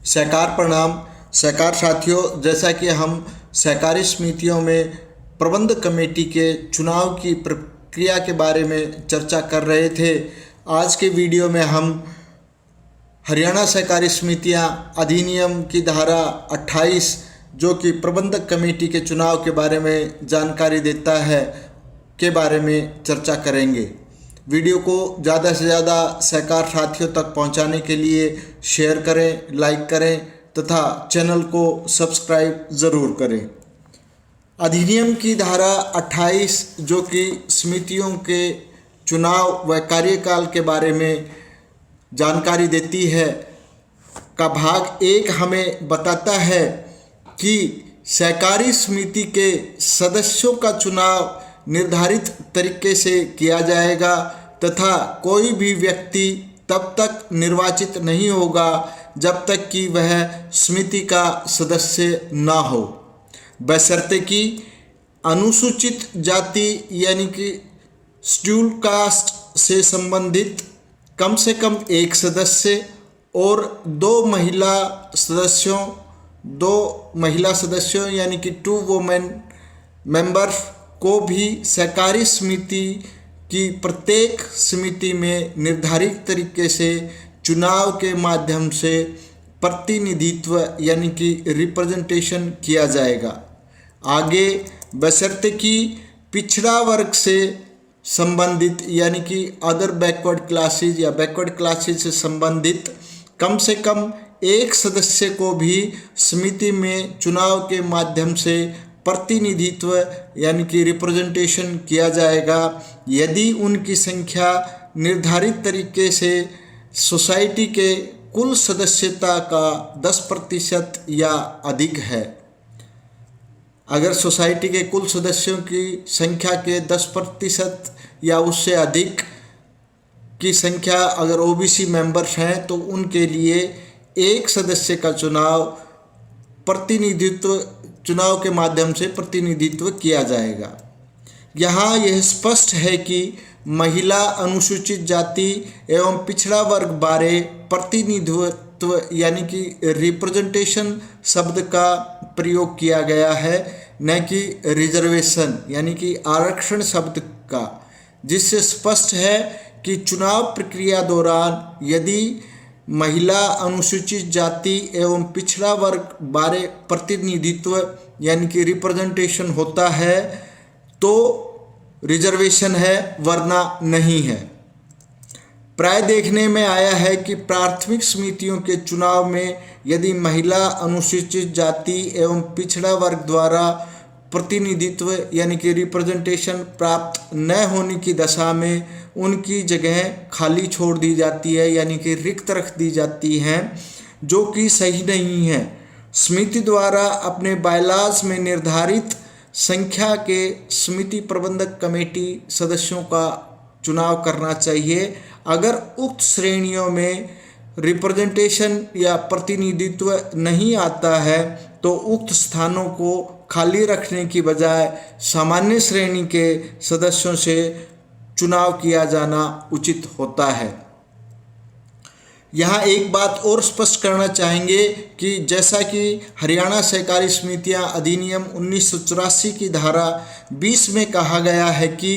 सहकार प्रणाम। सहकार साथियों, जैसा कि हम सहकारी समितियों में प्रबंध कमेटी के चुनाव की प्रक्रिया के बारे में चर्चा कर रहे थे, आज के वीडियो में हम हरियाणा सहकारी समितियां अधिनियम की धारा 28 जो कि प्रबंधक कमेटी के चुनाव के बारे में जानकारी देता है के बारे में चर्चा करेंगे। वीडियो को ज़्यादा से ज़्यादा सहकार साथियों तक पहुंचाने के लिए शेयर करें, लाइक करें तथा चैनल को सब्सक्राइब ज़रूर करें। अधिनियम की धारा 28 जो कि समितियों के चुनाव व कार्यकाल के बारे में जानकारी देती है का भाग 1 हमें बताता है कि सहकारी समिति के सदस्यों का चुनाव निर्धारित तरीके से किया जाएगा तथा कोई भी व्यक्ति तब तक निर्वाचित नहीं होगा जब तक कि वह समिति का सदस्य ना हो, बशर्ते कि अनुसूचित जाति यानी कि शेड्यूल कास्ट से संबंधित कम से कम एक सदस्य और दो महिला सदस्यों यानी कि 2 वुमेन मेंबर को भी सहकारी समिति की प्रत्येक समिति में निर्धारित तरीके से चुनाव के माध्यम से प्रतिनिधित्व यानी कि रिप्रेजेंटेशन किया जाएगा। आगे बशर्ते कि पिछड़ा वर्ग से संबंधित यानी कि अदर बैकवर्ड क्लासेज या बैकवर्ड क्लासेज से संबंधित कम से कम एक सदस्य को भी समिति में चुनाव के माध्यम से प्रतिनिधित्व यानी कि रिप्रेजेंटेशन किया जाएगा यदि उनकी संख्या निर्धारित तरीके से सोसाइटी के कुल सदस्यता का 10% या अधिक है। अगर सोसाइटी के कुल सदस्यों की संख्या के 10% या उससे अधिक की संख्या अगर ओबीसी मेंबर्स हैं तो उनके लिए एक सदस्य का चुनाव के माध्यम से प्रतिनिधित्व किया जाएगा। यहाँ यह स्पष्ट है कि महिला, अनुसूचित जाति एवं पिछड़ा वर्ग बारे प्रतिनिधित्व यानी कि रिप्रेजेंटेशन शब्द का प्रयोग किया गया है, न कि रिजर्वेशन यानी कि आरक्षण शब्द का, जिससे स्पष्ट है कि चुनाव प्रक्रिया दौरान यदि महिला, अनुसूचित जाति एवं पिछड़ा वर्ग बारे प्रतिनिधित्व यानी कि रिप्रेजेंटेशन होता है तो रिजर्वेशन है, वरना नहीं है। प्राय देखने में आया है कि प्राथमिक समितियों के चुनाव में यदि महिला, अनुसूचित जाति एवं पिछड़ा वर्ग द्वारा प्रतिनिधित्व यानी कि रिप्रेजेंटेशन प्राप्त न होने की दशा में उनकी जगह खाली छोड़ दी जाती है यानी कि रिक्त रख दी जाती हैं, जो कि सही नहीं है। समिति द्वारा अपने बायलॉज में निर्धारित संख्या के समिति प्रबंधक कमेटी सदस्यों का चुनाव करना चाहिए। अगर उक्त श्रेणियों में रिप्रेजेंटेशन या प्रतिनिधित्व नहीं आता है तो उक्त स्थानों को खाली रखने की बजाय सामान्य श्रेणी के सदस्यों से चुनाव किया जाना उचित होता है। यहाँ एक बात और स्पष्ट करना चाहेंगे कि जैसा कि हरियाणा सहकारी समितियाँ अधिनियम 1984 की धारा 20 में कहा गया है कि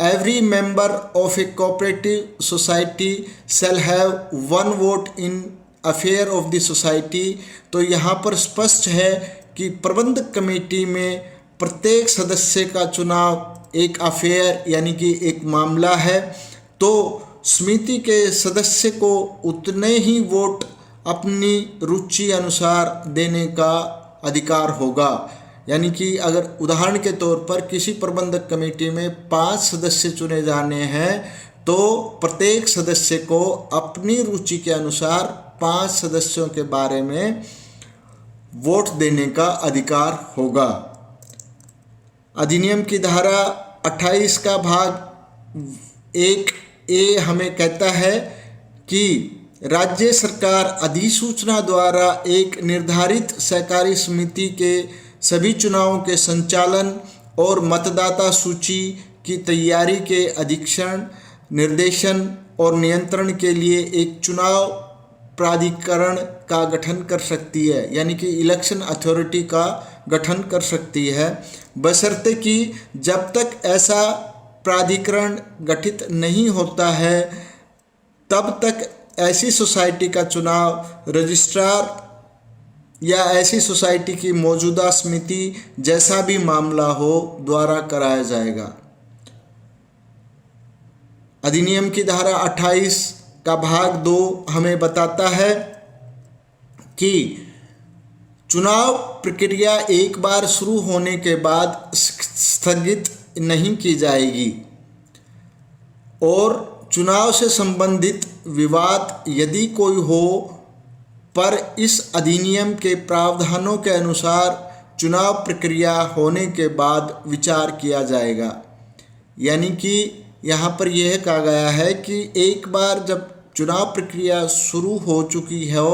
every member of A cooperative society shall have 1 vote in affair of the society, तो यहाँ पर स्पष्ट है कि प्रबंधक कमेटी में प्रत्येक सदस्य का चुनाव एक अफेयर यानी कि एक मामला है, तो समिति के सदस्य को उतने ही वोट अपनी रुचि अनुसार देने का अधिकार होगा। यानी कि अगर उदाहरण के तौर पर किसी प्रबंधक कमेटी में 5 सदस्य चुने जाने हैं तो प्रत्येक सदस्य को अपनी रुचि के अनुसार 5 सदस्यों के बारे में वोट देने का अधिकार होगा। अधिनियम की धारा 28 का भाग 1A हमें कहता है कि राज्य सरकार अधिसूचना द्वारा एक निर्धारित सहकारी समिति के सभी चुनावों के संचालन और मतदाता सूची की तैयारी के अधीक्षण, निर्देशन और नियंत्रण के लिए एक चुनाव प्राधिकरण का गठन कर सकती है, यानी कि इलेक्शन अथॉरिटी का गठन कर सकती है, बशर्ते कि जब तक ऐसा प्राधिकरण गठित नहीं होता है तब तक ऐसी सोसाइटी का चुनाव रजिस्ट्रार या ऐसी सोसाइटी की मौजूदा समिति, जैसा भी मामला हो, द्वारा कराया जाएगा। अधिनियम की धारा 28 का भाग 2 हमें बताता है कि चुनाव प्रक्रिया एक बार शुरू होने के बाद स्थगित नहीं की जाएगी और चुनाव से संबंधित विवाद यदि कोई हो पर इस अधिनियम के प्रावधानों के अनुसार चुनाव प्रक्रिया होने के बाद विचार किया जाएगा। यानी कि यहाँ पर यह कहा गया है कि एक बार जब चुनाव प्रक्रिया शुरू हो चुकी है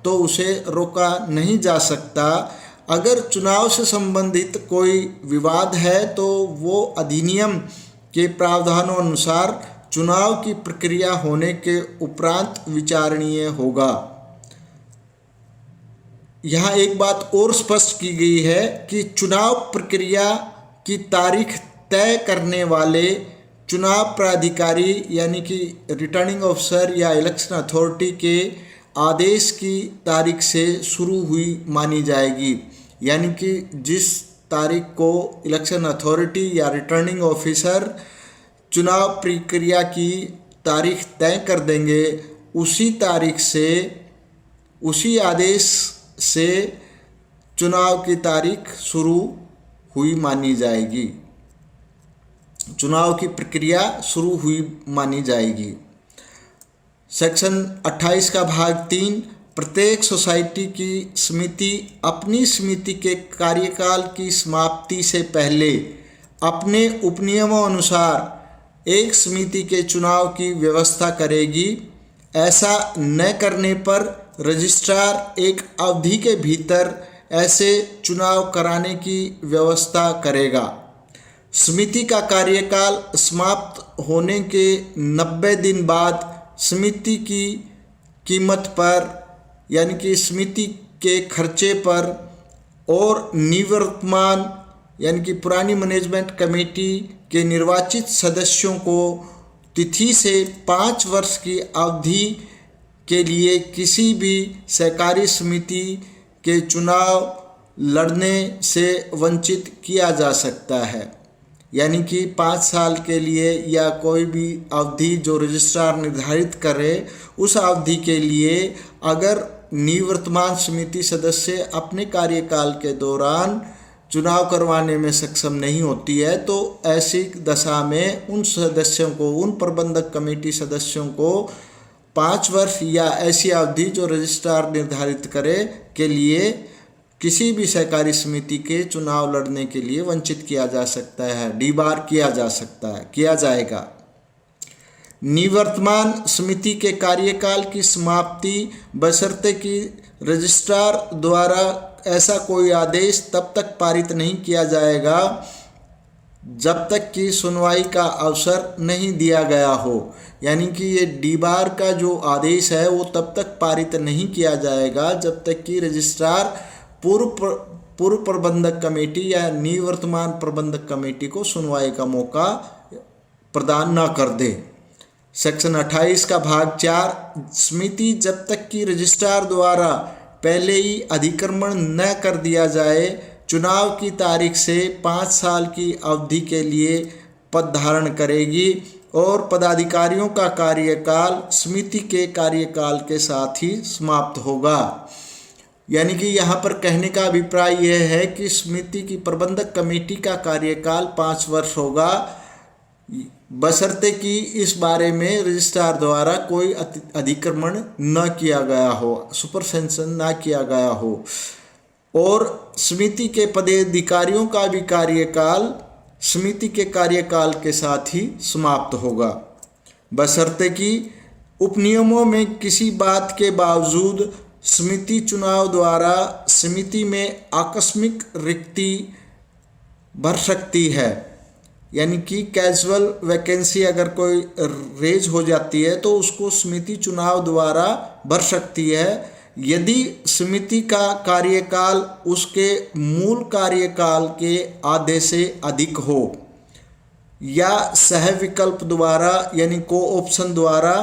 तो उसे रोका नहीं जा सकता। अगर चुनाव से संबंधित कोई विवाद है तो वो अधिनियम के प्रावधानों अनुसार चुनाव की प्रक्रिया होने के उपरांत विचारणीय होगा। यहाँ एक बात और स्पष्ट की गई है कि चुनाव प्रक्रिया की तारीख तय करने वाले चुनाव प्राधिकारी यानी कि रिटर्निंग ऑफिसर या इलेक्शन अथॉरिटी के आदेश की तारीख से शुरू हुई मानी जाएगी। यानी कि जिस तारीख को इलेक्शन अथॉरिटी या रिटर्निंग ऑफिसर चुनाव प्रक्रिया की तारीख तय कर देंगे, उसी तारीख से, उसी आदेश से चुनाव की तारीख शुरू हुई मानी जाएगी, चुनाव की प्रक्रिया शुरू हुई मानी जाएगी। सेक्शन 28 का भाग 3, प्रत्येक सोसाइटी की समिति अपनी समिति के कार्यकाल की समाप्ति से पहले अपने उपनियमों अनुसार एक समिति के चुनाव की व्यवस्था करेगी। ऐसा न करने पर रजिस्ट्रार एक अवधि के भीतर ऐसे चुनाव कराने की व्यवस्था करेगा। समिति का कार्यकाल समाप्त होने के 90 दिन बाद समिति की कीमत पर यानी कि समिति के खर्चे पर और निवर्तमान यानी कि पुरानी मैनेजमेंट कमेटी के निर्वाचित सदस्यों को तिथि से 5 वर्ष की अवधि के लिए किसी भी सहकारी समिति के चुनाव लड़ने से वंचित किया जा सकता है। यानी कि 5 साल के लिए या कोई भी अवधि जो रजिस्ट्रार निर्धारित करे, उस अवधि के लिए अगर निवर्तमान समिति सदस्य अपने कार्यकाल के दौरान चुनाव करवाने में सक्षम नहीं होती है तो ऐसी दशा में उन सदस्यों को, उन प्रबंधक कमेटी सदस्यों को 5 वर्ष या ऐसी अवधि जो रजिस्ट्रार निर्धारित करे के लिए किसी भी सहकारी समिति के चुनाव लड़ने के लिए वंचित किया जा सकता है, डीबार किया जा सकता है, किया जाएगा। निवर्तमान समिति के कार्यकाल की समाप्ति बशर्ते कि रजिस्ट्रार द्वारा ऐसा कोई आदेश तब तक पारित नहीं किया जाएगा जब तक कि सुनवाई का अवसर नहीं दिया गया हो। यानी कि ये डीबार का जो आदेश है वो तब तक पारित नहीं किया जाएगा जब तक कि रजिस्ट्रार पूर्व प्रबंधक कमेटी या निवर्तमान प्रबंधक कमेटी को सुनवाई का मौका प्रदान न कर दे। सेक्शन 28 का भाग 4, समिति जब तक कि रजिस्ट्रार द्वारा पहले ही अधिक्रमण न कर दिया जाए, चुनाव की तारीख से 5 साल की अवधि के लिए पद धारण करेगी और पदाधिकारियों का कार्यकाल समिति के कार्यकाल के साथ ही समाप्त होगा। यानी कि यहाँ पर कहने का अभिप्राय यह है कि समिति की प्रबंधक कमेटी का कार्यकाल 5 वर्ष होगा, बशर्ते कि इस बारे में रजिस्ट्रार द्वारा कोई अधिक्रमण न किया गया हो, सुपरसेंशन न किया गया हो। और समिति के पदाधिकारियों का भी कार्यकाल समिति के कार्यकाल के साथ ही समाप्त होगा, बशर्ते कि उपनियमों में किसी बात के बावजूद समिति चुनाव द्वारा समिति में आकस्मिक रिक्ति भर सकती है। यानी कि कैजुअल वैकेंसी अगर कोई रेज हो जाती है तो उसको समिति चुनाव द्वारा भर सकती है यदि समिति का कार्यकाल उसके मूल कार्यकाल के आधे से अधिक हो, या सहविकल्प द्वारा यानी को ऑप्शन द्वारा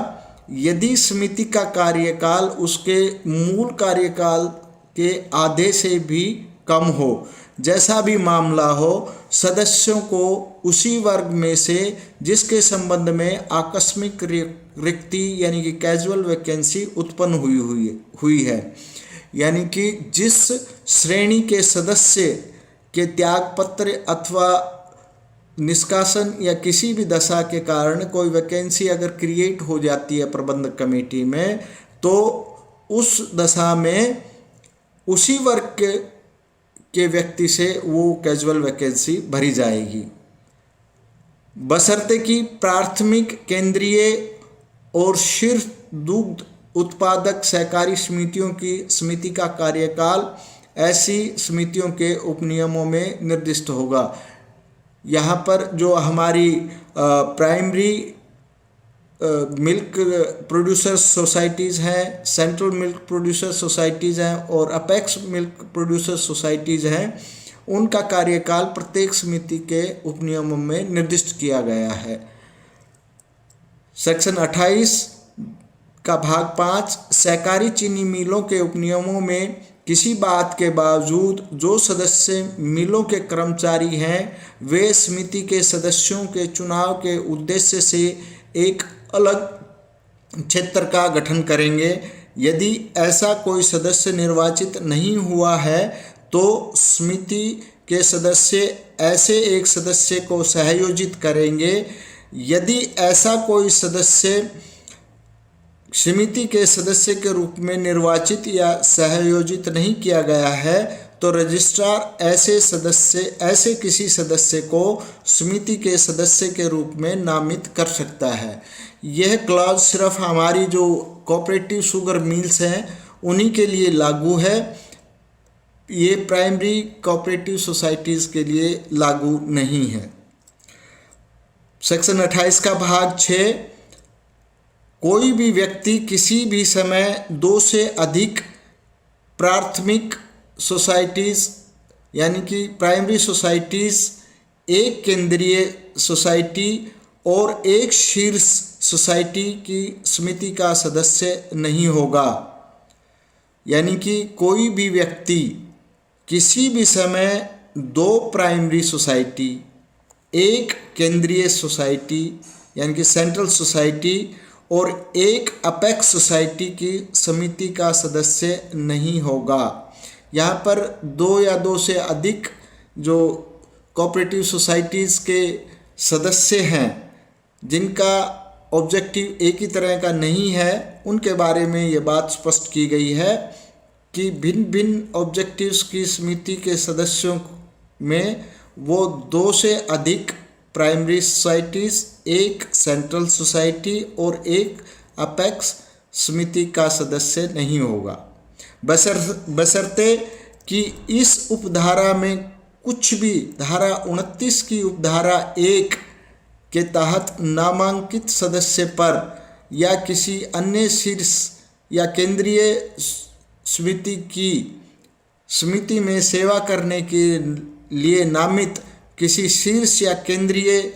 यदि समिति का कार्यकाल उसके मूल कार्यकाल के आधे से भी कम हो। जैसा भी मामला हो, सदस्यों को उसी वर्ग में से जिसके संबंध में आकस्मिक रिक्ति यानी कि कैजुअल वैकेंसी उत्पन्न हुई है, यानी कि जिस श्रेणी के सदस्य के त्यागपत्र अथवा निष्कासन या किसी भी दशा के कारण कोई वैकेंसी अगर क्रिएट हो जाती है प्रबंधक कमेटी में, तो उस दशा में उसी वर्ग के व्यक्ति से वो कैजुअल वैकेंसी भरी जाएगी, बशर्ते कि प्राथमिक, केंद्रीय और शीर्ष दुग्ध उत्पादक सहकारी समिति का कार्यकाल ऐसी समितियों के उपनियमों में निर्दिष्ट होगा। यहाँ पर जो हमारी प्राइमरी मिल्क प्रोड्यूसर्स सोसाइटीज़ हैं, सेंट्रल मिल्क प्रोड्यूसर्स सोसाइटीज़ हैं और अपेक्स मिल्क प्रोड्यूसर्स सोसाइटीज़ हैं, उनका कार्यकाल प्रत्येक समिति के उपनियमों में निर्दिष्ट किया गया है। सेक्शन 28 का भाग 5 सहकारी चीनी मिलों के उपनियमों में किसी बात के बावजूद जो सदस्य मिलों के कर्मचारी हैं वे समिति के सदस्यों के चुनाव के उद्देश्य से एक अलग क्षेत्र का गठन करेंगे। यदि ऐसा कोई सदस्य निर्वाचित नहीं हुआ है तो समिति के सदस्य ऐसे एक सदस्य को सहयोजित करेंगे। यदि ऐसा कोई सदस्य समिति के सदस्य के रूप में निर्वाचित या सहयोजित नहीं किया गया है तो रजिस्ट्रार ऐसे किसी सदस्य को समिति के सदस्य के रूप में नामित कर सकता है। यह क्लॉज सिर्फ हमारी जो कोऑपरेटिव शुगर मिल्स हैं उन्हीं के लिए लागू है, ये प्राइमरी कोऑपरेटिव सोसाइटीज़ के लिए लागू नहीं है। सेक्शन 28 का भाग 6 कोई भी व्यक्ति किसी भी समय 2 से अधिक प्राथमिक सोसाइटीज़ यानी कि प्राइमरी सोसाइटीज़, एक केंद्रीय सोसाइटी और एक शीर्ष सोसाइटी की समिति का सदस्य नहीं होगा। यानी कि कोई भी व्यक्ति किसी भी समय 2 प्राइमरी सोसाइटी, एक केंद्रीय सोसाइटी यानी कि सेंट्रल सोसाइटी और एक अपेक्स सोसाइटी की समिति का सदस्य नहीं होगा। यहाँ पर 2 या 2 से अधिक जो कोऑपरेटिव सोसाइटीज़ के सदस्य हैं जिनका ऑब्जेक्टिव एक ही तरह का नहीं है, उनके बारे में ये बात स्पष्ट की गई है कि भिन्न भिन्न ऑब्जेक्टिव्स की समिति के सदस्यों में वो 2 से अधिक प्राइमरी सोसाइटीज़, एक सेंट्रल सोसाइटी और एक अपेक्स समिति का सदस्य नहीं होगा, बशर्ते कि इस उपधारा में कुछ भी धारा 29 की उपधारा 1 के तहत नामांकित सदस्य पर या किसी अन्य शीर्ष या केंद्रीय समिति में सेवा करने के लिए नामित किसी शीर्ष या केंद्रीय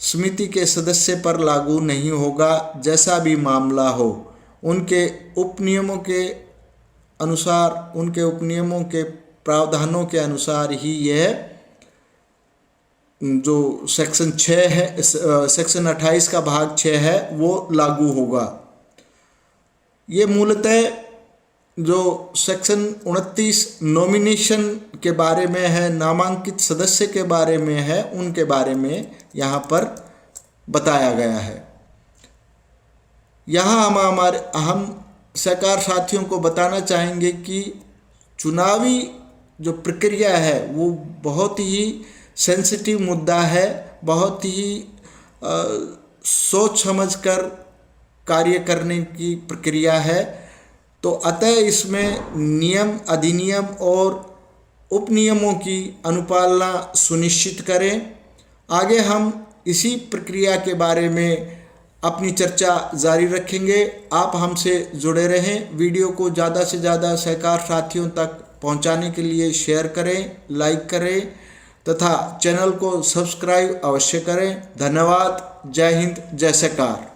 समिति के सदस्य पर लागू नहीं होगा। जैसा भी मामला हो, उनके उपनियमों के अनुसार, उनके उपनियमों के प्रावधानों के अनुसार ही यह जो सेक्शन 6 है, सेक्शन 28 का भाग 6 है, वो लागू होगा। ये मूलतः जो सेक्शन 29 नॉमिनेशन के बारे में है, नामांकित सदस्य के बारे में है, उनके बारे में यहाँ पर बताया गया है। यहाँ हम सहकार साथियों को बताना चाहेंगे कि चुनावी जो प्रक्रिया है वो बहुत ही सेंसिटिव मुद्दा है, बहुत ही सोच समझकर कार्य करने की प्रक्रिया है। तो अतः इसमें नियम, अधिनियम और उपनियमों की अनुपालना सुनिश्चित करें। आगे हम इसी प्रक्रिया के बारे में अपनी चर्चा जारी रखेंगे। आप हमसे जुड़े रहें। वीडियो को ज़्यादा से ज़्यादा सहकार साथियों तक पहुंचाने के लिए शेयर करें, लाइक करें तथा चैनल को सब्सक्राइब अवश्य करें। धन्यवाद। जय हिंद, जय सहकार।